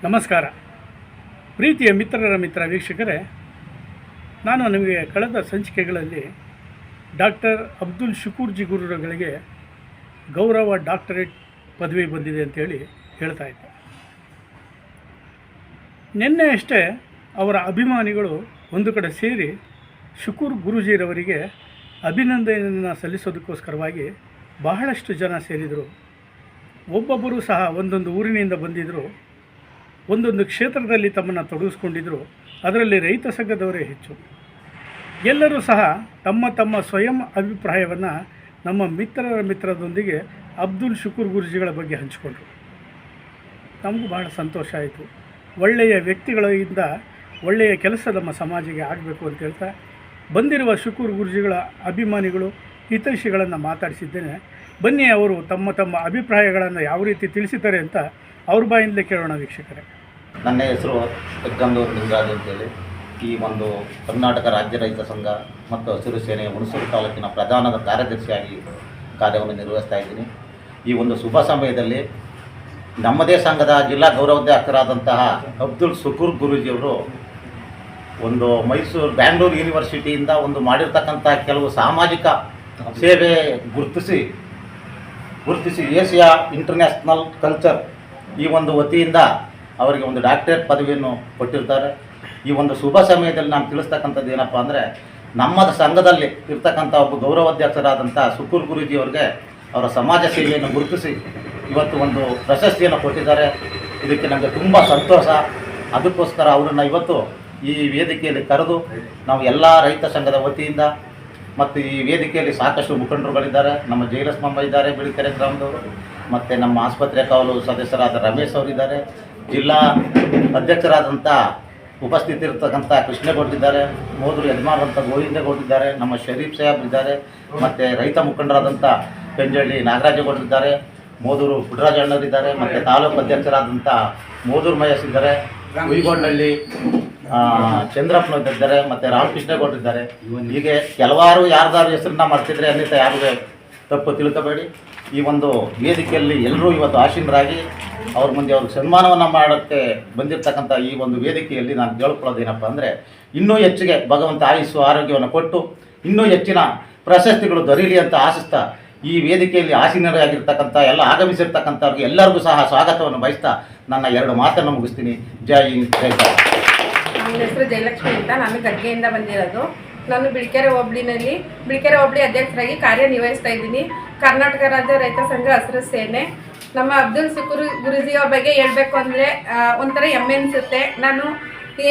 ನಮಸ್ಕಾರ ಪ್ರೀತಿಯ ಮಿತ್ರ ವೀಕ್ಷಕರೇ, ನಾನು ನಿಮಗೆ ಕಳೆದ ಸಂಚಿಕೆಗಳಲ್ಲಿ ಡಾಕ್ಟರ್ ಅಬ್ದುಲ್ ಶುಕೂರ್ ಜಿ ಗುರುಗಳಿಗೆ ಗೌರವ ಡಾಕ್ಟರೇಟ್ ಪದವಿ ಬಂದಿದೆ ಅಂತೇಳಿ ಹೇಳ್ತಾ ಇದ್ದೆ. ನಿನ್ನೆ ಅಷ್ಟೇ ಅವರ ಅಭಿಮಾನಿಗಳು ಒಂದು ಕಡೆ ಸೇರಿ ಶುಕೂರ್ ಗುರೂಜಿರವರಿಗೆ ಅಭಿನಂದನೆಯನ್ನು ಸಲ್ಲಿಸೋದಕ್ಕೋಸ್ಕರವಾಗಿ ಬಹಳಷ್ಟು ಜನ ಸೇರಿದರು. ಒಬ್ಬೊಬ್ಬರು ಸಹ ಒಂದೊಂದು ಊರಿನಿಂದ ಬಂದಿದ್ದರು, ಒಂದೊಂದು ಕ್ಷೇತ್ರದಲ್ಲಿ ತಮ್ಮನ್ನು ತೊಡಗಿಸ್ಕೊಂಡಿದ್ದರು. ಅದರಲ್ಲಿ ರೈತ ಸಂಘದವರೇ ಹೆಚ್ಚು. ಎಲ್ಲರೂ ಸಹ ತಮ್ಮ ತಮ್ಮ ಸ್ವಯಂ ಅಭಿಪ್ರಾಯವನ್ನು ನಮ್ಮ ಮಿತ್ರರೊಂದಿಗೆ ಅಬ್ದುಲ್ ಶುಕೂರ್ ಗುರೂಜಿಗಳ ಬಗ್ಗೆ ಹಂಚಿಕೊಂಡ್ರು. ನಮಗೂ ಬಹಳ ಸಂತೋಷ ಆಯಿತು. ಒಳ್ಳೆಯ ವ್ಯಕ್ತಿಗಳಿಂದ ಒಳ್ಳೆಯ ಕೆಲಸ ನಮ್ಮ ಸಮಾಜಕ್ಕೆ ಆಗಬೇಕು ಅಂತ ಹೇಳ್ತಾ ಬಂದಿರುವ ಶುಕೂರ್ ಗುರೂಜಿಗಳ ಅಭಿಮಾನಿಗಳು ಹಿತೈಷಿಗಳನ್ನು ಮಾತಾಡಿಸಿದ್ದೇನೆ. ಬನ್ನಿ, ಅವರು ತಮ್ಮ ತಮ್ಮ ಅಭಿಪ್ರಾಯಗಳನ್ನು ಯಾವ ರೀತಿ ತಿಳಿಸಿದ್ದಾರೆ ಅಂತ ಅವ್ರ ಬಾಯಿಂದಲೇ ಕೇಳೋಣ ವೀಕ್ಷಕರೇ. ನನ್ನ ಹೆಸರು ಹೆಗ್ಗಂದೂರು ಲಿಂಗರಾಜ್ ಅಂತೇಳಿ ಈ ಒಂದು ಕರ್ನಾಟಕ ರಾಜ್ಯ ರೈತ ಸಂಘ ಮತ್ತು ಹಸಿರು ಸೇನೆ ಹುಣಸೂರು ತಾಲೂಕಿನ ಪ್ರಧಾನ ಕಾರ್ಯದರ್ಶಿಯಾಗಿ ಕಾರ್ಯವನ್ನು ನಿರ್ವಹಿಸ್ತಾ ಇದ್ದೀನಿ. ಈ ಒಂದು ಶುಭ ಸಮಯದಲ್ಲಿ ನಮ್ಮದೇ ಸಂಘದ ಜಿಲ್ಲಾ ಗೌರವಾಧ್ಯಕ್ಷರಾದಂತಹ ಅಬ್ದುಲ್ ಶುಕೂರ್ ಗುರೂಜಿಯವರು ಒಂದು ಬ್ಯಾಂಗ್ಳೂರು ಯೂನಿವರ್ಸಿಟಿಯಿಂದ ಒಂದು ಮಾಡಿರ್ತಕ್ಕಂಥ ಕೆಲವು ಸಾಮಾಜಿಕ ಸೇವೆ ಗುರುತಿಸಿ ಏಷ್ಯಾ ಇಂಟರ್ನ್ಯಾಷನಲ್ ಕಲ್ಚರ್ ಈ ಒಂದು ವತಿಯಿಂದ ಅವರಿಗೆ ಒಂದು ಡಾಕ್ಟರೇಟ್ ಪದವಿಯನ್ನು ಕೊಟ್ಟಿರ್ತಾರೆ. ಈ ಒಂದು ಶುಭ ಸಮಯದಲ್ಲಿ ನಾನು ತಿಳಿಸ್ತಕ್ಕಂಥದ್ದು ಏನಪ್ಪ ಅಂದರೆ, ನಮ್ಮ ಸಂಘದಲ್ಲಿ ಇರ್ತಕ್ಕಂಥ ಒಬ್ಬ ಗೌರವಾಧ್ಯಕ್ಷರಾದಂಥ ಶುಕೂರ್ ಗುರೂಜಿಯವರಿಗೆ ಅವರ ಸಮಾಜ ಸೇವೆಯನ್ನು ಗುರುತಿಸಿ ಇವತ್ತು ಒಂದು ಪ್ರಶಸ್ತಿಯನ್ನು ಕೊಟ್ಟಿದ್ದಾರೆ. ಇದಕ್ಕೆ ನಮಗೆ ತುಂಬ ಸಂತೋಷ. ಅದಕ್ಕೋಸ್ಕರ ಅವರನ್ನು ಇವತ್ತು ಈ ವೇದಿಕೆಯಲ್ಲಿ ಕರೆದು ನಾವು ಎಲ್ಲ ರೈತ ಸಂಘದ ವತಿಯಿಂದ ಮತ್ತು ಈ ವೇದಿಕೆಯಲ್ಲಿ ಸಾಕಷ್ಟು ಮುಖಂಡರುಗಳಿದ್ದಾರೆ. ನಮ್ಮ ಜಯಲಕ್ಷ್ಮಮ್ಮ ಇದ್ದಾರೆ, ಬಿಳಿಕೆರೆ ಗ್ರಾಮದವರು, ಮತ್ತು ನಮ್ಮ ಆಸ್ಪತ್ರೆ ಕಾವಲು ಸದಸ್ಯರಾದ ರಮೇಶ್ ಅವರಿದ್ದಾರೆ, ಜಿಲ್ಲಾ ಅಧ್ಯಕ್ಷರಾದಂಥ ಉಪಸ್ಥಿತಿರ್ತಕ್ಕಂಥ ಕೃಷ್ಣೇಗೌಡರಿದ್ದಾರೆ, ಮೋದರು ಯಜಮಾನರಂಥ ಗೋವಿಂದೇಗೌಡರಿದ್ದಾರೆ, ನಮ್ಮ ಶರೀಫ್ ಸಾಹೇಬ್ ಇದ್ದಾರೆ, ಮತ್ತು ರೈತ ಮುಖಂಡರಾದಂಥ ಪೆಂಜಳ್ಳಿ ನಾಗರಾಜಗೌಡರಿದ್ದಾರೆ, ಮೋದೂರು ಪುಟ್ಟರಾಜಣ್ಣವರಿದ್ದಾರೆ, ಮತ್ತು ತಾಲೂಕು ಅಧ್ಯಕ್ಷರಾದಂಥ ಮೋದೂರು ಮಹೇಶ್ ಇದ್ದಾರೆ, ಹುಯಿಗೊಂಡಳ್ಳಿ ಚಂದ್ರಪ್ಪನವರಿದ್ದಾರೆ, ಮತ್ತು ರಾಮಕೃಷ್ಣೇಗೌಡರಿದ್ದಾರೆ. ಹೀಗೆ ಕೆಲವಾರು ಯಾರ್ದಾರು ಹೆಸರನ್ನ ಮಾಡ್ತಿದ್ರೆ ಅನ್ನಿತ ಯಾರಿಗೂ ತಪ್ಪು ತಿಳ್ಕೋಬೇಡಿ. ಈ ಒಂದು ವೇದಿಕೆಯಲ್ಲಿ ಎಲ್ಲರೂ ಇವತ್ತು ಆಸೀನರಾಗಿ ಅವ್ರ ಮುಂದೆ ಅವ್ರಿಗೆ ಸನ್ಮಾನವನ್ನು ಮಾಡೋಕ್ಕೆ ಬಂದಿರತಕ್ಕಂಥ ಈ ಒಂದು ವೇದಿಕೆಯಲ್ಲಿ ನಾನು ಕೇಳ್ಕೊಳ್ಳೋದೇನಪ್ಪ ಅಂದರೆ, ಇನ್ನೂ ಹೆಚ್ಚಿಗೆ ಭಗವಂತ ಆಯುಸ್ಸು ಆರೋಗ್ಯವನ್ನು ಕೊಟ್ಟು ಇನ್ನೂ ಹೆಚ್ಚಿನ ಪ್ರಶಸ್ತಿಗಳು ದೊರೀಲಿ ಅಂತ ಆಶಿಸ್ತಾ ಈ ವೇದಿಕೆಯಲ್ಲಿ ಆಸೀನರಾಗಿರ್ತಕ್ಕಂಥ ಎಲ್ಲ ಆಗಮಿಸಿರ್ತಕ್ಕಂಥವ್ರಿಗೆ ಎಲ್ಲರಿಗೂ ಸಹ ಸ್ವಾಗತವನ್ನು ಬಯಸ್ತಾ ನನ್ನ ಎರಡು ಮಾತನ್ನು ಮುಗಿಸ್ತೀನಿ. ಜೈ ಹಿಂದ್, ಜೈ ಭಾರತ್. ನನ್ನ ಹೆಸರು ಜಯಲಕ್ಷ್ಮಿ ಅಂತ. ನಾನು ಗಡ್ಗೆಯಿಂದ ಬಂದಿರೋದು. ನಾನು ಬಿಳಿಕೆರೆ ಹೋಬಳಿ ಅಧ್ಯಕ್ಷರಾಗಿ ಕಾರ್ಯನಿರ್ವಹಿಸ್ತಾ ಇದ್ದೀನಿ. ಕರ್ನಾಟಕ ರಾಜ್ಯ ರೈತ ಸಂಘ ಹಸಿರು ಸೇನೆ. ನಮ್ಮ ಅಬ್ದುಲ್ ಶುಕೂರ್ ಗುರೂಜಿ ಅವ್ರ ಬಗ್ಗೆ ಹೇಳ್ಬೇಕು ಅಂದರೆ ಒಂಥರ ಹೆಮ್ಮೆ ಅನಿಸುತ್ತೆ. ನಾನು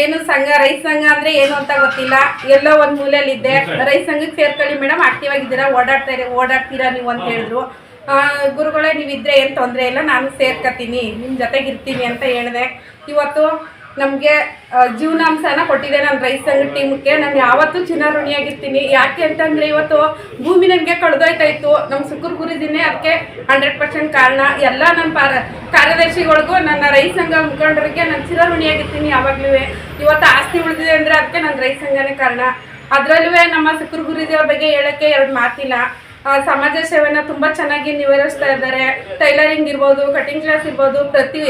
ಏನು ರೈತ ಸಂಘ ಅಂದರೆ ಏನು ಅಂತ ಗೊತ್ತಿಲ್ಲ, ಎಲ್ಲೋ ಒಂದು ಮೂಲೆಯಲ್ಲಿದ್ದೆ. ರೈತ ಸಂಘಕ್ಕೆ ಸೇರ್ಕೊಳ್ಳಿ ಮೇಡಮ್, ಆಕ್ಟಿವ್ ಆಗಿದ್ದೀರಾ, ಓಡಾಡ್ತೀರಾ ನೀವು ಅಂತ ಹೇಳಿದ್ರು. ಗುರುಗಳೇ ನೀವಿದ್ರೆ ಏನು ತೊಂದರೆ ಇಲ್ಲ, ನಾನು ಸೇರ್ಕೊತೀನಿ, ನಿಮ್ಮ ಜೊತೆಗಿರ್ತೀನಿ ಅಂತ ಹೇಳಿದೆ. ಇವತ್ತು ನಮಗೆ ಜೀವನಾಂಶನ ಕೊಟ್ಟಿದೆ ನನ್ನ ರೈತ ಸಂಘ ಟೀಮ್ಗೆ. ನಾನು ಯಾವತ್ತೂ ಚಿರಋಣಿಯಾಗಿರ್ತೀನಿ. ಯಾಕೆ ಅಂತಂದರೆ ಇವತ್ತು ಭೂಮಿ ನನಗೆ ಕಳೆದೋಯ್ತಾ ಇತ್ತು. ನಮ್ಮ ಶುಕೂರ್ ಗುರೂಜಿನೇ ಅದಕ್ಕೆ 100% ಕಾರಣ. ಎಲ್ಲ ನನ್ನ ಕಾರ್ಯದರ್ಶಿಗಳಿಗೂ, ನನ್ನ ರೈತ ಸಂಘ ಮುಖಂಡರಿಗೆ ನಾನು ಚಿರಋಣಿಯಾಗಿರ್ತೀನಿ ಯಾವಾಗಲೂ. ಇವತ್ತು ಆಸ್ತಿ ಉಳಿದಿದೆ ಅಂದರೆ ಅದಕ್ಕೆ ನನ್ನ ರೈತ ಸಂಘನೇ ಕಾರಣ. ಅದರಲ್ಲೂ ನಮ್ಮ ಶುಕೂರ್ ಗುರೂಜಿ ಅವ್ರ ಬಗ್ಗೆ ಹೇಳೋಕ್ಕೆ ಎರಡು ಮಾತಿಲ್ಲ. ಸಮಾಜ ಸೇವೆನ ತುಂಬ ಚೆನ್ನಾಗಿ ನಿರ್ವಹಿಸ್ತಾ ಇದ್ದಾರೆ. ಟೈಲರಿಂಗ್ ಇರ್ಬೋದು, ಕಟಿಂಗ್ ಕ್ಲಾಸ್ ಇರ್ಬೋದು,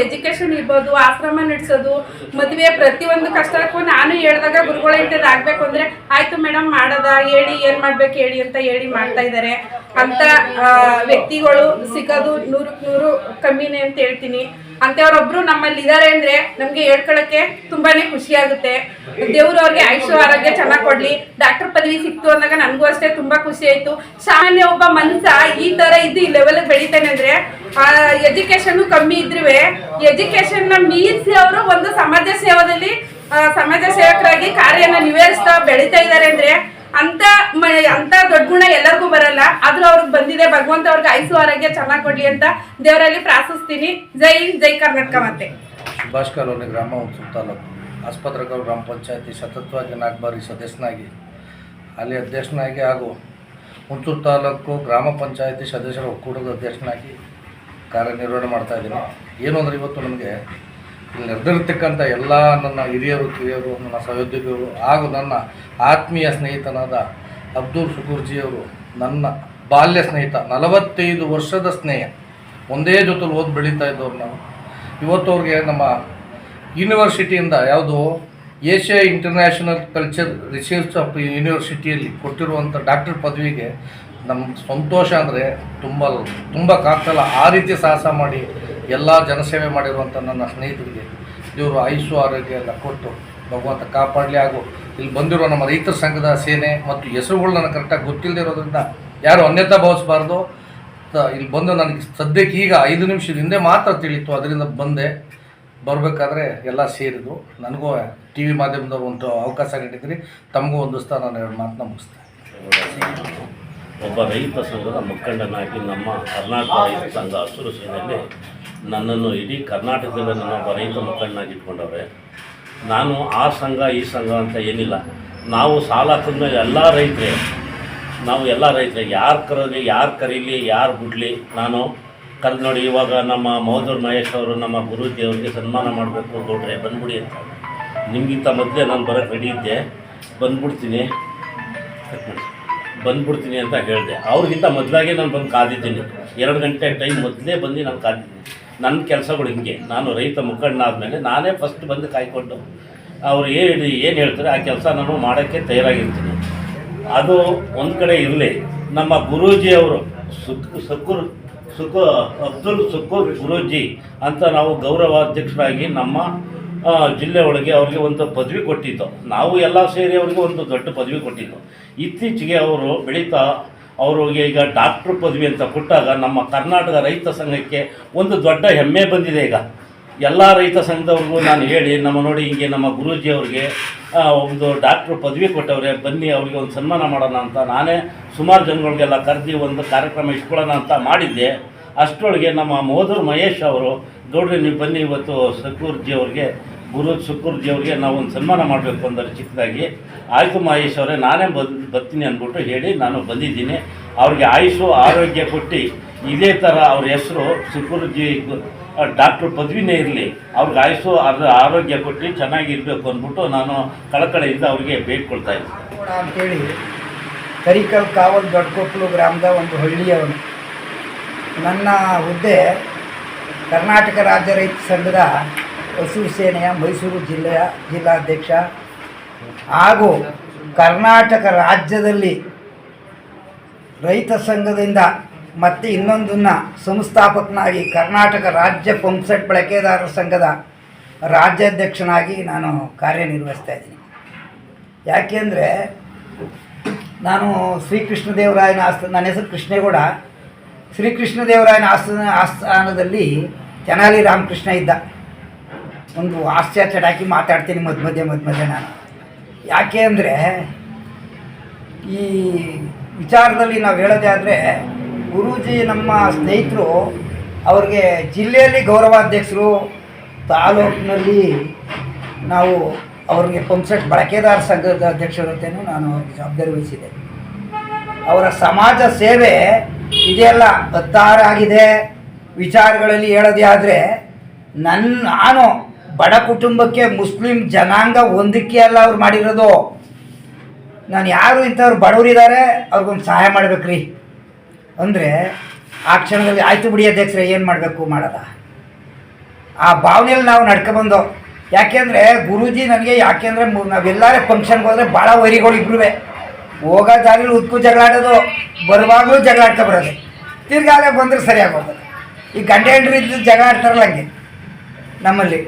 ಎಜುಕೇಷನ್ ಇರ್ಬೋದು, ಆಶ್ರಮ ನಡೆಸೋದು, ಮದುವೆ, ಪ್ರತಿಯೊಂದು ಕಷ್ಟಕ್ಕೂ ನಾನು ಹೇಳಿದಾಗ ಗುರುಗಳು ಇಂಥದ್ದು ಆಗಬೇಕು ಅಂದರೆ ಆಯಿತು ಮೇಡಮ್ ಮಾಡೋದ, ಹೇಳಿ ಏನು ಮಾಡ್ಬೇಕು ಹೇಳಿ ಅಂತ ಹೇಳಿ ಮಾಡ್ತಾ ಇದ್ದಾರೆ. ಅಂಥ ವ್ಯಕ್ತಿಗಳು ಸಿಗೋದು 100ಕ್ಕೆ 100 ಕಮ್ಮಿನೇ ಅಂತ ಹೇಳ್ತೀನಿ. ಅಂಥವ್ರೊಬ್ಬರು ನಮ್ಮಲ್ಲಿ ಇದ್ದಾರೆ ಅಂದರೆ ನಮಗೆ ಹೇಳ್ಕೊಳ್ಳೋಕ್ಕೆ ತುಂಬಾ ಖುಷಿ ಆಗುತ್ತೆ. ದೇವರು ಅವ್ರಿಗೆ ಆಯುಷ್ಯ ಆರೋಗ್ಯ ಚೆನ್ನಾಗಿ ಕೊಡಲಿ. ಡಾಕ್ಟರ್ ಪದವಿ ಸಿಕ್ತು ಅಂದಾಗ ನನಗೂ ಅಷ್ಟೇ ತುಂಬ ಖುಷಿ ಆಯಿತು. ಸಾಮಾನ್ಯ ಒಬ್ಬ ಮನುಷ್ಯ ಈ ಥರ ಇದ್ದು ಈ ಲೆವೆಲ್ಗೆ ಬೆಳಿತಾನೆ ಅಂದರೆ ಎಜುಕೇಷನ್ನು ಕಮ್ಮಿ ಇದ್ರೂ ಎಜುಕೇಷನ್ನ ಮೀರಿಸಿ ಅವರು ಒಂದು ಸಮಾಜ ಸೇವಕರಾಗಿ ಕಾರ್ಯನ ನಿರ್ವಹಿಸ್ತಾ ಬೆಳೀತಾ ಇದ್ದಾರೆ ಅಂದರೆ ಅಂತ ದೊಡ್ಡ ಗುಣ ಎಲ್ಲರಿಗೂ ಬರಲ್ಲ. ಆದ್ರೂ ಅವ್ರಿಗೆ ಬಂದಿದೆ. ಭಗವಂತ ಅವ್ರಿಗೆ ಆಯುಷ್ಯ ಆರೋಗ್ಯ ಚೆನ್ನಾಗಿ ಕೊಡ್ಲಿ ಅಂತ ದೇವರಲ್ಲಿ ಪ್ರಾರ್ಥಿಸ್ತೀನಿ. ಜೈ ಹಿಂದ್, ಜೈ ಕರ್ನಾಟಕ. ಮತ್ತೆ ಸುಭಾಷ್ ಕಾಲೋನಿ ಗ್ರಾಮ, ಹುಣಸೂರು ತಾಲೂಕು, ಆಸ್ಪತ್ರೆ ಗ್ರಾಮ ಪಂಚಾಯತಿ ಸತತವಾಗಿ 4 ಬಾರಿ ಸದಸ್ಯನಾಗಿ, ಅಲ್ಲಿ ಅಧ್ಯಕ್ಷನಾಗಿ ಹಾಗೂ ಹುಣಸೂರು ತಾಲೂಕು ಗ್ರಾಮ ಪಂಚಾಯತಿ ಸದಸ್ಯರ ಒಕ್ಕೂಟದ ಅಧ್ಯಕ್ಷನಾಗಿ ಕಾರ್ಯನಿರ್ವಹಣೆ ಮಾಡ್ತಾಯಿದ್ದೀನಿ. ಏನು ಅಂದರೆ ಇವತ್ತು ನನಗೆ ಇಲ್ಲಿ ನಡೆದಿರ್ತಕ್ಕಂಥ ಎಲ್ಲ ನನ್ನ ಹಿರಿಯರು, ಕಿರಿಯರು, ನನ್ನ ಸಹೋದ್ಯೋಗಿಗಳು ಹಾಗೂ ನನ್ನ ಆತ್ಮೀಯ ಸ್ನೇಹಿತನಾದ ಅಬ್ದುಲ್ ಶುಕೂರ್ಜಿಯವರು ನನ್ನ ಬಾಲ್ಯ ಸ್ನೇಹಿತ, 45 ವರ್ಷದ ಸ್ನೇಹ, ಒಂದೇ ಜೊತೆಲಿ ಓದಿ ಬೆಳೀತಾ ಇದ್ದವ್ರು ನಾವು. ಇವತ್ತು ಅವ್ರಿಗೆ ನಮ್ಮ ಯೂನಿವರ್ಸಿಟಿಯಿಂದ ಯಾವುದು Asia international culture research of ಯೂನಿವರ್ಸಿಟಿಯಲ್ಲಿ ಕೊಟ್ಟಿರುವಂಥ ಡಾಕ್ಟರ್ ಪದವಿಗೆ ನಮ್ಮ ಸಂತೋಷ ಅಂದರೆ ತುಂಬಕ್ಕಾಗ್ತಲ್ಲ. ಆ ರೀತಿ ಸಾಹಸ ಮಾಡಿ ಎಲ್ಲ ಜನಸೇವೆ ಮಾಡಿರುವಂಥ ನನ್ನ ಸ್ನೇಹಿತರಿಗೆ ದೇವರು ಆಯುಷು ಆರೋಗ್ಯ ಎಲ್ಲ ಕೊಟ್ಟು ಭಗವಂತ ಕಾಪಾಡಲಿ. ಹಾಗೂ ಇಲ್ಲಿ ಬಂದಿರೋ ನಮ್ಮ ರೈತರ ಸಂಘದ ಸೇನೆ ಮತ್ತು ಹೆಸರುಗಳು ನನಗೆ ಕರೆಕ್ಟಾಗಿ ಗೊತ್ತಿಲ್ಲದೆ ಇರೋದ್ರಿಂದ ಯಾರು ಅನ್ಯತಾ ಭಾವಿಸಬಾರ್ದು. ಇಲ್ಲಿ ಬಂದು ನನಗೆ ಸದ್ಯಕ್ಕೆ ಈಗ 5 ನಿಮಿಷದ ಹಿಂದೆ ಮಾತ್ರ ತಿಳಿತು, ಅದರಿಂದ ಬರಬೇಕಾದ್ರೆ ಎಲ್ಲ ಸೇರಿದ್ರು. ನನಗೂ ಟಿ ವಿ ಮಾಧ್ಯಮದ ಒಂದು ಅವಕಾಶ ನೀಡಿದ್ರಿ, ತಮಗೂ ಒಂದು ನಾನು 2 ಮಾತನ್ನ ಮುಗಿಸ್ತೇನೆ. ಒಬ್ಬ ರೈತ ಸಂಘದ ಮುಖಂಡನಾಗಿ ನಮ್ಮ ಕರ್ನಾಟಕ ರೈತ ಸಂಘ ಹಸಿರು ಸೇನೆಯಲ್ಲಿ ನನ್ನನ್ನು ಇಡೀ ಕರ್ನಾಟಕದಿಂದ ನನ್ನೊಬ್ಬ ರೈತ ಮುಖಂಡನಾಗಿ ಇಟ್ಕೊಂಡವ್ರೆ. ನಾನು ಆ ಸಂಘ ಈ ಸಂಘ ಅಂತ ಏನಿಲ್ಲ, ನಾವು ಸಾಲ ತಂದ ಎಲ್ಲ ರೈತರೇ, ಯಾರು ಕರೀಲಿ ಯಾರು ಬಿಡಲಿ, ನಾನು ಕರೆದು ನೋಡಿ. ಇವಾಗ ನಮ್ಮ ಮಹೋದರ್ ಮಹೇಶ್ ಅವರು ನಮ್ಮ ಗುರೂಜಿ ಅವ್ರಿಗೆ ಸನ್ಮಾನ ಮಾಡಬೇಕು ಗೌಡ್ರೆ ಬಂದ್ಬಿಡಿ ಅಂತ. ನಿಮಗಿಂತ ಮೊದಲೇ ನಾನು ಬರೋಕ್ಕೆ ರೆಡಿ ಇದ್ದೆ, ಬಂದ್ಬಿಡ್ತೀನಿ ಅಂತ ಹೇಳಿದೆ. ಅವ್ರಿಗಿಂತ ಮೊದಲಾಗೆ ನಾನು ಬಂದು ಕಾದಿದ್ದೀನಿ. 2 ಗಂಟೆ ಟೈಮ್ ಮೊದಲೇ ಬಂದು ನಾನು ಕಾದಿದ್ದೀನಿ. ನನ್ನ ಕೆಲಸಗಳು ಹಿಂಗೆ, ನಾನು ರೈತ ಮುಖಂಡ ಆದಮೇಲೆ ನಾನೇ ಫಸ್ಟ್ ಬಂದು ಕಾಯ್ಕೊಂಡು ಅವ್ರು ಏನು ಹೇಳ್ತಾರೆ ಆ ಕೆಲಸ ನಾನು ಮಾಡೋಕ್ಕೆ ತಯಾರಾಗಿರ್ತೀನಿ. ಅದು ಒಂದು ಕಡೆ ಇರಲಿ. ನಮ್ಮ ಗುರೂಜಿ ಅವರು ಅಬ್ದುಲ್ ಶುಕೂರ್ ಗುರೂಜಿ ಅಂತ ನಾವು ಗೌರವಾಧ್ಯಕ್ಷರಾಗಿ ನಮ್ಮ ಜಿಲ್ಲೆ ಒಳಗೆ ಅವ್ರಿಗೆ ಒಂದು ಪದವಿ ಕೊಟ್ಟಿದ್ದು. ನಾವು ಎಲ್ಲ ಸೇರಿ ಅವ್ರಿಗೆ ಒಂದು ದೊಡ್ಡ ಪದವಿ ಕೊಟ್ಟಿದ್ದು. ಇತ್ತೀಚೆಗೆ ಅವರು ಬೆಳೀತಾ ಅವ್ರಿಗೆ ಈಗ ಡಾಕ್ಟ್ರ್ ಪದವಿ ಅಂತ ಕೊಟ್ಟಾಗ ನಮ್ಮ ಕರ್ನಾಟಕ ರೈತ ಸಂಘಕ್ಕೆ ಒಂದು ದೊಡ್ಡ ಹೆಮ್ಮೆ ಬಂದಿದೆ. ಈಗ ಎಲ್ಲ ರೈತ ಸಂಘದವ್ರಿಗೂ ನಾನು ಹೇಳಿ ನೋಡಿ ಹಿಂಗೆ ನಮ್ಮ ಗುರೂಜಿ ಅವ್ರಿಗೆ ಒಂದು ಡಾಕ್ಟ್ರ್ ಪದವಿ ಕೊಟ್ಟವ್ರೆ, ಬನ್ನಿ ಅವ್ರಿಗೆ ಒಂದು ಸನ್ಮಾನ ಮಾಡೋಣ ಅಂತ ನಾನೇ ಸುಮಾರು ಜನಗಳಿಗೆಲ್ಲ ಕರೆದು ಒಂದು ಕಾರ್ಯಕ್ರಮ ಇಟ್ಕೊಳ್ಳೋಣ ಅಂತ ಮಾಡಿದ್ದೆ. ಅಷ್ಟರೊಳಗೆ ನಮ್ಮ ಮಹೋದರ್ ಮಹೇಶ್ ಅವರು ಗೌಡ್ರೆ ನೀವು ಬನ್ನಿ ಇವತ್ತು ಶುಕೂರ್ಜಿ ಅವ್ರಿಗೆ ನಾವು ಒಂದು ಸನ್ಮಾನ ಮಾಡಬೇಕು ಅಂದರೆ ಚಿಕ್ಕದಾಗಿ. ಆಯಿತು ಮಹೇಶ್ ಅವರೇ, ನಾನೇ ಬರ್ತೀನಿ ಅಂದ್ಬಿಟ್ಟು ಹೇಳಿ ನಾನು ಬಂದಿದ್ದೀನಿ. ಅವ್ರಿಗೆ ಆಯುಷು ಆರೋಗ್ಯ ಕೊಟ್ಟು ಇದೇ ಥರ ಅವ್ರ ಹೆಸರು ಶುಕೂರ್ಜಿ ಡಾಕ್ಟ್ರ್ ಪದವಿನೇ ಇರಲಿ, ಅವ್ರಿಗೆ ಆಯುಷು ಆರೋಗ್ಯ ಕೊಟ್ಟು ಚೆನ್ನಾಗಿರಬೇಕು ಅಂದ್ಬಿಟ್ಟು ನಾನು ಕಳಕಳೆಯಿಂದ ಅವ್ರಿಗೆ ಬೇಡ್ಕೊಳ್ತಾ ಇದ್ದೀನಿ. ಅಂತೇಳಿ ಕರಿಕಲ್ ಕಾವಲ್ ದೊಡ್ಡಕೊಪ್ಪಲು ಗ್ರಾಮದ ಒಂದು ಹಳ್ಳಿಯವನು. ನನ್ನ ಹುದ್ದೆ ಕರ್ನಾಟಕ ರಾಜ್ಯ ರೈತ ಸಂಘದ ಹಸಿರು ಸೇನೆಯ ಮೈಸೂರು ಜಿಲ್ಲಾಧ್ಯಕ್ಷ ಹಾಗೂ ಕರ್ನಾಟಕ ರಾಜ್ಯದಲ್ಲಿ ರೈತ ಸಂಘದಿಂದ ಮತ್ತು ಇನ್ನೊಂದನ್ನು ಸಂಸ್ಥಾಪಕನಾಗಿ ಕರ್ನಾಟಕ ರಾಜ್ಯ ಪಂಪ್ಸೆಟ್ ಬಳಕೆದಾರರ ಸಂಘದ ರಾಜ್ಯಾಧ್ಯಕ್ಷನಾಗಿ ನಾನು ಕಾರ್ಯನಿರ್ವಹಿಸ್ತಾ ಇದ್ದೀನಿ. ಯಾಕೆಂದರೆ ನಾನು ಶ್ರೀಕೃಷ್ಣದೇವರಾಯನ ನನ್ನ ಹೆಸರು ಕೃಷ್ಣೇಗೌಡ. ಶ್ರೀಕೃಷ್ಣದೇವರಾಯನ ಆಸ್ಥಾನದಲ್ಲಿ ತೆನಾಲಿ ರಾಮಕೃಷ್ಣ ಇದ್ದ. ಒಂದು ಹಾಸ್ಯ ಚಟಾಕಿ ಮಾತಾಡ್ತೀನಿ ಮಧ್ಯ ನಾನು. ಯಾಕೆ ಅಂದರೆ ಈ ವಿಚಾರದಲ್ಲಿ ನಾವು ಹೇಳೋದೇ ಆದರೆ, ಗುರೂಜಿ ನಮ್ಮ ಸ್ನೇಹಿತರು, ಅವ್ರಿಗೆ ಜಿಲ್ಲೆಯಲ್ಲಿ ಗೌರವಾಧ್ಯಕ್ಷರು, ತಾಲೂಕಿನಲ್ಲಿ ನಾವು ಅವ್ರಿಗೆ ಪಂಪ್ಸೆಟ್ ಬಳಕೆದಾರ ಸಂಘದ ಅಧ್ಯಕ್ಷರತೆಯೂ ನಾನು ಅವ್ರಿಗೆ ಜವಾಬ್ದಾರಿ ವಹಿಸಿದೆ. ಅವರ ಸಮಾಜ ಸೇವೆ ಇದೆಲ್ಲ ಹತ್ತಾರಾಗಿದೆ. ವಿಚಾರಗಳಲ್ಲಿ ಹೇಳೋದೇ ಆದರೆ ನಾನು ಬಡ ಕುಟುಂಬಕ್ಕೆ ಮುಸ್ಲಿಂ ಜನಾಂಗ ಹೊಂದಿಕೆ ಅಲ್ಲ ಅವ್ರು ಮಾಡಿರೋದು. ನಾನು ಯಾರು ಇಂಥವ್ರು ಬಡವರಿದ್ದಾರೆ ಅವ್ರಿಗೊಂದು ಸಹಾಯ ಮಾಡ್ಬೇಕ್ರಿ ಅಂದರೆ ಆ ಕ್ಷಣದಲ್ಲಿ ಆಯಿತು ಬಿಡಿ ಅಧ್ಯಕ್ಷರೇ ಏನು ಮಾಡಬೇಕು ಮಾಡೋದ, ಆ ಭಾವನೆಯಲ್ಲಿ ನಾವು ನಡ್ಕೊಬಂದು. ಯಾಕೆಂದರೆ ಗುರೂಜಿ ನನಗೆ ನಾವೆಲ್ಲರೇ ಫಂಕ್ಷನ್ಗೆ ಹೋದರೆ ಭಾಳ ವೈರಿಗಳು ಇಬ್ಬರೂ. ಹೋಗೋ ದಾರಿಲಿ ಉದ್ಕು ಜಗಳಾಡೋದು, ಬರುವಾಗಲೂ ಜಗಳಾಡ್ಕೊಬರೋದು, ತಿರ್ಗಾಲೆ ಬಂದರೆ ಸರಿಯಾಗೋದು. ಈ ಗಂಡ ಹೆಂಡ್ರು ಇದ್ದು ಜಗಳ ಆಡ್ತಾರಲ್ಲ ಹಂಗೆ ನಮ್ಮಲ್ಲಿ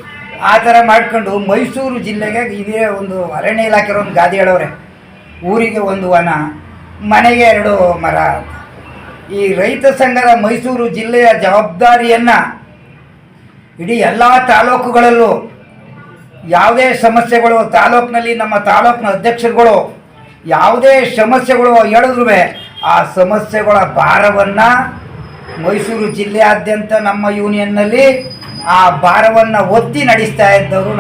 ಆ ಥರ ಮಾಡ್ಕೊಂಡು ಮೈಸೂರು ಜಿಲ್ಲೆಗೆ ಇದೇ ಒಂದು ಅರಣ್ಯ ಇಲಾಖೆಯವರು ಒಂದು ಗಾದೆ ಹೇಳೋರೆ, ಊರಿಗೆ ಒಂದು ವನ, ಮನೆಗೆ 2 ಮರ. ಈ ರೈತ ಸಂಘದ ಮೈಸೂರು ಜಿಲ್ಲೆಯ ಜವಾಬ್ದಾರಿಯನ್ನು ಇಡೀ ಎಲ್ಲ ತಾಲೂಕುಗಳಲ್ಲೂ ಯಾವುದೇ ಸಮಸ್ಯೆಗಳು ತಾಲೂಕಿನಲ್ಲಿ ನಮ್ಮ ತಾಲೂಕಿನ ಅಧ್ಯಕ್ಷರುಗಳು ಯಾವುದೇ ಸಮಸ್ಯೆಗಳು ಹೇಳಿದ್ರು ಆ ಸಮಸ್ಯೆಗಳ ಭಾರವನ್ನು ಮೈಸೂರು ಜಿಲ್ಲೆಯಾದ್ಯಂತ ನಮ್ಮ ಯೂನಿಯನ್ನಲ್ಲಿ ಆ ಭಾರವನ್ನು ಒತ್ತಿ ನಡೆಸ್ತಾ ಇದ್ದವರು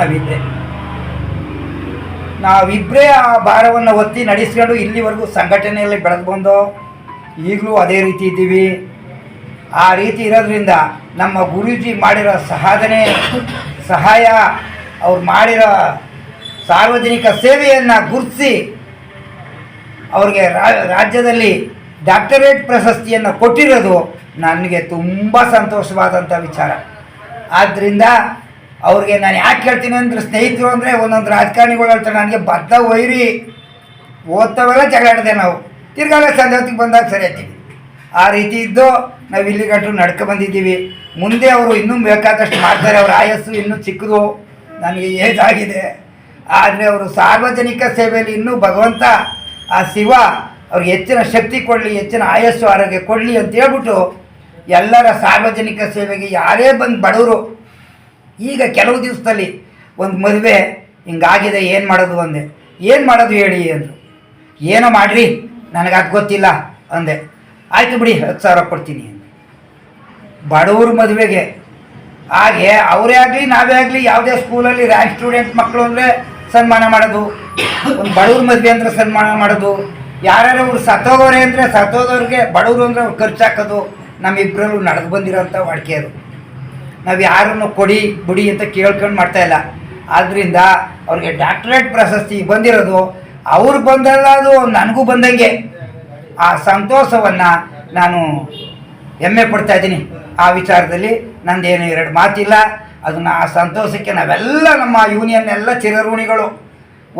ನಾವಿಬ್ಬರೇ ಆ ಭಾರವನ್ನು ಒತ್ತಿ ನಡೆಸ್ಕೊಂಡು ಇಲ್ಲಿವರೆಗೂ ಸಂಘಟನೆಯಲ್ಲಿ ಬೆಳೆದು ಬಂದು ಈಗಲೂ ಅದೇ ರೀತಿ ಇದ್ದೀವಿ. ಆ ರೀತಿ ಇರೋದ್ರಿಂದ ನಮ್ಮ ಗುರೂಜಿ ಮಾಡಿರೋ ಸಹಾಯ ಅವ್ರು ಮಾಡಿರೋ ಸಾರ್ವಜನಿಕ ಸೇವೆಯನ್ನು ಗುರುತಿಸಿ ಅವ್ರಿಗೆ ರಾಜ್ಯದಲ್ಲಿ ಡಾಕ್ಟರೇಟ್ ಪ್ರಶಸ್ತಿಯನ್ನು ಕೊಟ್ಟಿರೋದು ನನಗೆ ತುಂಬ ಸಂತೋಷವಾದಂಥ ವಿಚಾರ. ಆದ್ದರಿಂದ ಅವ್ರಿಗೆ ನಾನು ಯಾಕೆ ಹೇಳ್ತೀನಿ ಅಂದರೆ, ಸ್ನೇಹಿತರು ಅಂದರೆ ಒಂದೊಂದು ರಾಜಕಾರಣಿಗಳು ಹೇಳ್ತಾರೆ ನನಗೆ ಬದ್ಧ ವೈರಿ, ಓದ್ತವೆಲ್ಲ ಜಗಳಾಡಿದೆ ನಾವು, ತಿರ್ಗಾಲ ಸಂಜೆ ಹೊತ್ತಿಗೆ ಬಂದಾಗ ಸರಿ ಆಗ್ತೀವಿ. ಆ ರೀತಿ ಇದ್ದು ನಾವು ಇಲ್ಲಿ ಗಂಟು ನಡ್ಕೊ ಬಂದಿದ್ದೀವಿ. ಮುಂದೆ ಅವರು ಇನ್ನೂ ಬೇಕಾದಷ್ಟು ಮಾಡ್ತಾರೆ. ಅವರ ಆಯಸ್ಸು ಇನ್ನೂ ಚಿಕ್ಕದು, ನನಗೆ ಏಜ್ ಆಗಿದೆ. ಆದರೆ ಅವರು ಸಾರ್ವಜನಿಕ ಸೇವೆಯಲ್ಲಿ ಇನ್ನೂ ಭಗವಂತ ಆ ಶಿವ ಅವ್ರಿಗೆ ಹೆಚ್ಚಿನ ಶಕ್ತಿ ಕೊಡಲಿ, ಹೆಚ್ಚಿನ ಆಯಸ್ಸು ಆರೋಗ್ಯ ಕೊಡಲಿ ಅಂತ ಹೇಳ್ಬಿಟ್ಟು ಎಲ್ಲರ ಸಾರ್ವಜನಿಕ ಸೇವೆಗೆ ಯಾರೇ ಬಂದು ಬಡವರು, ಈಗ ಕೆಲವು ದಿವಸದಲ್ಲಿ ಒಂದು ಮದುವೆ ಹಿಂಗಾಗಿದೆ, ಏನು ಮಾಡೋದು ಅಂದೆ. ಏನು ಮಾಡೋದು ಹೇಳಿ ಅಂದರು. ಏನೋ ಮಾಡಿರಿ, ನನಗದು ಗೊತ್ತಿಲ್ಲ ಅಂದೆ. ಆಯಿತು ಬಿಡಿ 10,000 ಕೊಡ್ತೀನಿ ಅಂದೆ. ಬಡವ್ರ ಮದುವೆಗೆ ಹಾಗೆ ಅವರೇ ಆಗಲಿ ನಾವೇ ಆಗಲಿ ಯಾವುದೇ ಸ್ಕೂಲಲ್ಲಿ ರ್ಯಾಂಕ್ ಸ್ಟೂಡೆಂಟ್ ಮಕ್ಕಳು ಅಂದರೆ ಸನ್ಮಾನ ಮಾಡೋದು, ಒಂದು ಬಡವ್ರ ಮದುವೆ ಅಂದರೆ ಸನ್ಮಾನ ಮಾಡೋದು, ಯಾರ್ಯಾರು ಅವ್ರು ಸತ್ತೋಗೋರೆ ಅಂದರೆ ಸತ್ತೋದವ್ರಿಗೆ ಬಡವರು ಅಂದರೆ ಅವ್ರು ಖರ್ಚು ಹಾಕೋದು ನಮ್ಮಿಬ್ಬರಲ್ಲೂ ನಡೆದು ಬಂದಿರೋಂಥ ವಾಡಿಕೆ ಅದು. ನಾವು ಯಾರನ್ನು ಕೊಡಿ ಬಿಡಿ ಅಂತ ಕೇಳ್ಕೊಂಡು ಮಾಡ್ತಾಯಿಲ್ಲ. ಆದ್ದರಿಂದ ಅವ್ರಿಗೆ ಡಾಕ್ಟರೇಟ್ ಪ್ರಶಸ್ತಿ ಬಂದಿರೋದು ಅವ್ರಿಗೆ ಬಂದಲ್ಲ, ಅದು ನನಗೂ ಬಂದಂಗೆ. ಆ ಸಂತೋಷವನ್ನು ನಾನು ಹೆಮ್ಮೆ ಪಡ್ತಾ ಇದ್ದೀನಿ. ಆ ವಿಚಾರದಲ್ಲಿ ನಂದೇನು 2 ಮಾತಿಲ್ಲ. ಅದನ್ನು ಆ ಸಂತೋಷಕ್ಕೆ ನಾವೆಲ್ಲ ನಮ್ಮ ಯೂನಿಯನ್ ಎಲ್ಲ ಚಿರಋಣಿಗಳು.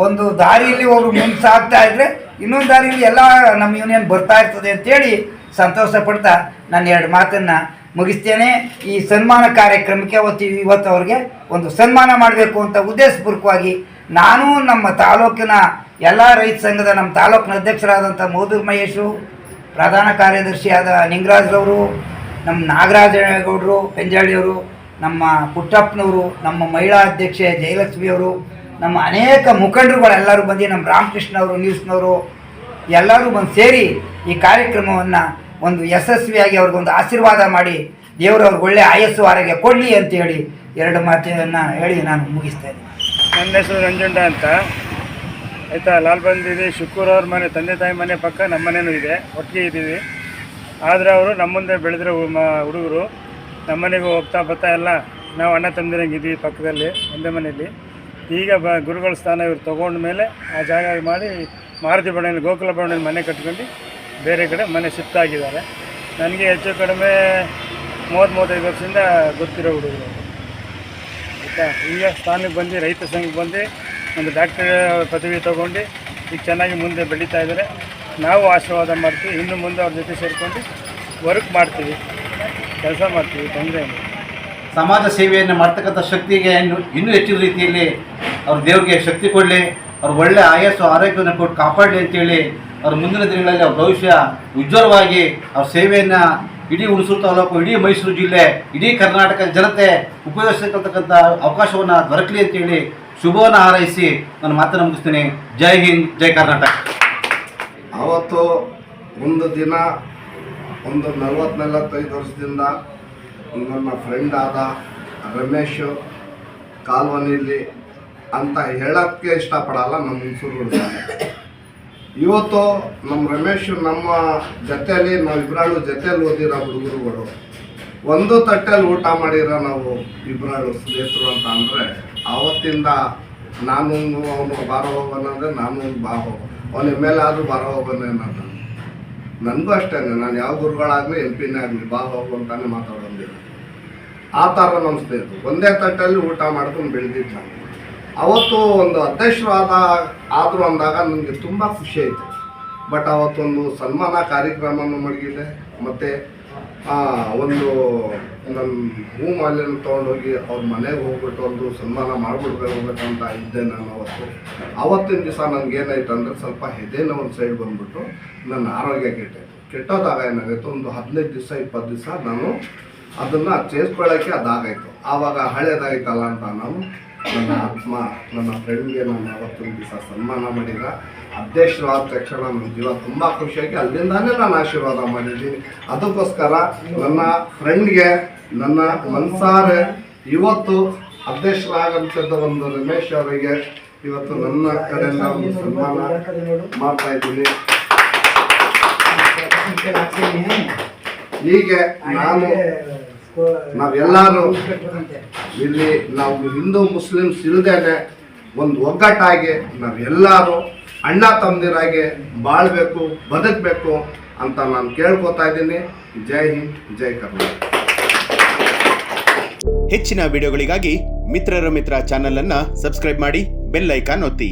ಒಂದು ದಾರಿಯಲ್ಲಿ ಅವರು ಮುಂದೆ ಸಾಗ್ತಾ ಇದ್ದರೆ ಇನ್ನೊಂದು ದಾರಿಯಲ್ಲಿ ಎಲ್ಲ ನಮ್ಮ ಯೂನಿಯನ್ ಬರ್ತಾ ಇರ್ತದೆ ಅಂತೇಳಿ ಸಂತೋಷ ಪಡ್ತಾ ನಾನು 2 ಮಾತನ್ನು ಮುಗಿಸ್ತೇನೆ. ಈ ಸನ್ಮಾನ ಕಾರ್ಯಕ್ರಮಕ್ಕೆ ಇವತ್ತು ಅವ್ರಿಗೆ ಒಂದು ಸನ್ಮಾನ ಮಾಡಬೇಕು ಅಂತ ಉದ್ದೇಶಪೂರ್ವಕವಾಗಿ ನಾನು ನಮ್ಮ ತಾಲೂಕಿನ ಎಲ್ಲ ರೈತ ಸಂಘದ ನಮ್ಮ ತಾಲೂಕಿನ ಅಧ್ಯಕ್ಷರಾದಂಥ ಮೋದೂರು ಮಹೇಶು, ಪ್ರಧಾನ ಕಾರ್ಯದರ್ಶಿಯಾದ ನಿಂಗರಾಜ್ರವರು, ನಮ್ಮ ನಾಗರಾಜಗೌಡರು ಪೆಂಜಾಳಿಯವರು, ನಮ್ಮ ಪುಟ್ಟಪ್ಪನವರು, ನಮ್ಮ ಮಹಿಳಾ ಅಧ್ಯಕ್ಷೆ ಜಯಲಕ್ಷ್ಮಿಯವರು, ನಮ್ಮ ಅನೇಕ ಮುಖಂಡರುಗಳೆಲ್ಲರೂ ಬಂದು, ನಮ್ಮ ರಾಮಕೃಷ್ಣವರು ನ್ಯೂಸ್ನವರು ಎಲ್ಲರೂ ಬಂದು ಸೇರಿ ಈ ಕಾರ್ಯಕ್ರಮವನ್ನು ಒಂದು ಯಶಸ್ವಿಯಾಗಿ ಅವ್ರಿಗೊಂದು ಆಶೀರ್ವಾದ ಮಾಡಿ ದೇವರು ಅವ್ರಿಗೆ ಒಳ್ಳೆಯ ಆಯಸ್ಸು ಆರೋಗ್ಯ ಕೊಡಲಿ ಅಂತೇಳಿ 2 ಮಾತನ್ನು ಹೇಳಿ ನಾನು ಮುಗಿಸ್ತಾ ಇದ್ದೀನಿ. ನನ್ನ ಹೆಸರು ನಂಜುಂಡ ಅಂತ, ಆಯಿತಾ. ಲಾಲ್ ಬಂದಿದೆ ಶುಕ್ರವಾರ ಅವ್ರ ಮನೆ, ತಂದೆ ತಾಯಿ ಮನೆ ಪಕ್ಕ ನಮ್ಮ ಮನೆಯೂ ಇದೆ, ಒಟ್ಟಿಗೆ ಇದ್ದೀವಿ. ಆದರೆ ಅವರು ನಮ್ಮ ಮುಂದೆ ಬೆಳೆದಿರೋ ಹುಡುಗರು, ನಮ್ಮ ಮನೆಗೂ ಹೋಗ್ತಾ ಬರ್ತಾ ಎಲ್ಲ ನಾವು ಅಣ್ಣ ತಮ್ಮದಿರಂಗೆ ಇದ್ದೀವಿ ಪಕ್ಕದಲ್ಲಿ ಒಂದೇ ಮನೆಯಲ್ಲಿ. ಈಗ ಗುರುಗಳ ಸ್ಥಾನ ಇವ್ರು ತೊಗೊಂಡ ಮೇಲೆ ಆ ಜಾಗ ಮಾಡಿ ಮಾರುತಿ ಬಣ್ಣದಲ್ಲಿ ಗೋಕುಲ ಬಣ್ಣದಲ್ಲಿ ಮನೆ ಕಟ್ಕೊಂಡು ಬೇರೆ ಕಡೆ ಮನೆ ಶಿಫ್ಟ್ ಆಗಿದ್ದಾರೆ. ನನಗೆ ಹೆಚ್ಚು ಕಡಿಮೆ 30-35 ವರ್ಷದಿಂದ ಗೊತ್ತಿರೋ ಹುಡುಗರು, ಆಯಿತಾ. ಈಗ ಸ್ಥಾನಕ್ಕೆ ಬಂದು ರೈತ ಸಂಘಕ್ಕೆ ಬಂದು ಒಂದು ಡಾಕ್ಟರ್ ಪದವಿ ತೊಗೊಂಡು ಈಗ ಚೆನ್ನಾಗಿ ಮುಂದೆ ಬೆಳೀತಾ ಇದ್ದಾರೆ. ನಾವು ಆಶೀರ್ವಾದ ಮಾಡ್ತೀವಿ. ಇನ್ನು ಮುಂದೆ ಅವ್ರ ಜೊತೆ ಸೇರಿಕೊಂಡು ವರ್ಕ್ ಮಾಡ್ತೀವಿ, ಕೆಲಸ ಮಾಡ್ತೀವಿ, ತೊಂದರೆ ಇಲ್ಲ. ಸಮಾಜ ಸೇವೆಯನ್ನು ಮಾಡ್ತಕ್ಕಂಥ ಶಕ್ತಿಗೆ ಇನ್ನೂ ಹೆಚ್ಚಿನ ರೀತಿಯಲ್ಲಿ ಅವ್ರ ದೇವರಿಗೆ ಶಕ್ತಿ ಕೊಡಲಿ, ಅವ್ರು ಒಳ್ಳೆ ಆಯಸ್ಸು ಆರೋಗ್ಯವನ್ನು ಕೊಟ್ಟು ಕಾಪಾಡಲಿ ಅಂತೇಳಿ ಅವ್ರ ಮುಂದಿನ ದಿನಗಳಲ್ಲಿ ಅವ್ರ ಭವಿಷ್ಯ ಉಜ್ವಲವಾಗಿ ಅವ್ರ ಸೇವೆಯನ್ನು ಇಡೀ ಹುಣಸೂರು ತಾಲೂಕು, ಇಡೀ ಮೈಸೂರು ಜಿಲ್ಲೆ, ಇಡೀ ಕರ್ನಾಟಕ ಜನತೆ ಉಪಯೋಗಿಸತಕ್ಕಂಥ ಅವಕಾಶವನ್ನು ದೊರಕಲಿ ಅಂತೇಳಿ ಶುಭವನ್ನು ಹಾರೈಸಿ ನಾನು ಮಾತನ್ನು ಮುಗಿಸ್ತೀನಿ. ಜೈ ಹಿಂದ್, ಜೈ ಕರ್ನಾಟಕ. ಅವತ್ತು ಒಂದು ದಿನ ಒಂದು 40-45 ವರ್ಷದಿಂದ ನನ್ನ ಫ್ರೆಂಡ್ ಆದ ರಮೇಶ್ ಕಾಲ್ವನಿಲಿ ಅಂತ ಹೇಳೋಕ್ಕೆ ಇಷ್ಟಪಡಲ್ಲ, ನಮ್ಮ ಹುಣಸೂರು ಹುಡುಗ. ಇವತ್ತು ನಮ್ಮ ರಮೇಶ್ ನಮ್ಮ ಜೊತೆಯಲ್ಲಿ ನಾವಿಬ್ಬರಾಳು ಜೊತೆಯಲ್ಲಿ ಓದಿರೋ ಹುಡುಗರುಗಳು, ಒಂದು ತಟ್ಟೆಯಲ್ಲಿ ಊಟ ಮಾಡಿರೋ ನಾವು ಇಬ್ಬರಾಳು ಸ್ನೇಹಿತರು ಅಂತ ಅಂದರೆ, ಆವತ್ತಿಂದ ನಾನು ಅವನು ಬಾರ ಹೋಗೋಣ ಅಂದರೆ ನಾನು ಬಾ ಹೋಗೋ, ಅವನ ಮೇಲೆ ಆದರೂ ಬಾರ ಹೋಗೋಣ ಅನ್ನೋದು. ನನಗೂ ಅಷ್ಟೇ, ನಾನು ಯಾವ ಗುರುಗಳಾಗಲಿ MP ಆಗಲಿ ಬಾ ಹೋಗು ಅಂತಾನೆ ಮಾತಾಡೋದಿಲ್ಲ. ಆ ಥರ ನಮ್ಮ ಸ್ನೇಹಿತರು ಒಂದೇ ತಟ್ಟೆಯಲ್ಲಿ ಊಟ ಮಾಡ್ಕೊಂಡು ಬೆಳೆದಿದ್ದು ನಾನು. ಅವತ್ತು ಒಂದು ಅಧ್ಯಕ್ಷರಾದ ಆದರೂ ಅಂದಾಗ ನನಗೆ ತುಂಬ ಖುಷಿ ಆಯಿತು. ಬಟ್ ಅವತ್ತೊಂದು ಸನ್ಮಾನ ಕಾರ್ಯಕ್ರಮವನ್ನು ಮಡಗಿದೆ, ಮತ್ತು ಒಂದು ನನ್ನ ಹೂ ಮಾಲೆಯನ್ನು ತೊಗೊಂಡೋಗಿ ಅವ್ರ ಮನೆಗೆ ಹೋಗ್ಬಿಟ್ಟು ಒಂದು ಸನ್ಮಾನ ಹೋಗ್ಬೇಕಂತ ಇದ್ದೆ ನಾನು. ಅವತ್ತಿನ ದಿವಸ ನನಗೇನಾಯ್ತು ಅಂದರೆ ಸ್ವಲ್ಪ ಹೆದೆನ ಒಂದು ಸೈಡ್ ಬಂದುಬಿಟ್ಟು ನನ್ನ ಆರೋಗ್ಯ ಕೆಟ್ಟೋದಾಗ ಏನಾಗೈತು, ಒಂದು 15 ದಿವಸ 20 ದಿವಸ ನಾನು ಅದನ್ನು ಚೇಸ್ಕೊಳ್ಳೋಕ್ಕೆ ಅದಾಗಾಯಿತು. ಆವಾಗ ಹಳೇದಾಯ್ತಲ್ಲ ಅಂತ ನಾನು ನನ್ನ ಆತ್ಮ ನನ್ನ ಫ್ರೆಂಡ್ಗೆ ನಾನು ಅವತ್ತಿನ ದಿವಸ ಸನ್ಮಾನ ಮಾಡಿದ. ಅಧ್ಯಕ್ಷರಾದ ತಕ್ಷಣ ನನ್ನ ಜೀವ ತುಂಬ ಖುಷಿಯಾಗಿ ಅಲ್ಲಿಂದಾನೇ ನಾನು ಆಶೀರ್ವಾದ ಮಾಡಿದ್ದೀನಿ. ಅದಕ್ಕೋಸ್ಕರ ನನ್ನ ಫ್ರೆಂಡ್ಗೆ ನನ್ನ ಮನಸಾರೆ ಇವತ್ತು ಅಧ್ಯಕ್ಷರಾಗಂಥದ್ದು ಒಂದು ರಮೇಶ್ ಅವರಿಗೆ ಇವತ್ತು ನನ್ನ ಕಡೆಯಿಂದ ಒಂದು ಸನ್ಮಾನ ಮಾಡ್ತಾ ಇದ್ದೀನಿ. ಹೀಗೆ ನಾವೆಲ್ಲರೂ ಇಲ್ಲಿ ನಾವು ಹಿಂದೂ ಮುಸ್ಲಿಮ್ಸ್ ಇಲ್ಲದೇನೆ ಒಂದು ಒಗ್ಗಟ್ಟಾಗಿ ನಾವೆಲ್ಲರೂ ಅಣ್ಣ ತಮ್ಮದಿರಾಗಿ ಬಾಳ್ಬೇಕು, ಬದುಕಬೇಕು ಅಂತ ನಾನು ಕೇಳ್ಕೊತಾ ಇದ್ದೀನಿ. ಜೈ ಹಿಂದ್, ಜೈ ಕರ್ನಾಟಕ. ಹೆಚ್ಚಿನ ವಿಡಿಯೋಗಳಿಗಾಗಿ ಮಿತ್ರರ ಮಿತ್ರ ಚಾನಲ್ ಅನ್ನ ಸಬ್ಸ್ಕ್ರೈಬ್ ಮಾಡಿ, ಬೆಲ್ ಐಕಾನ್ ಒತ್ತಿ.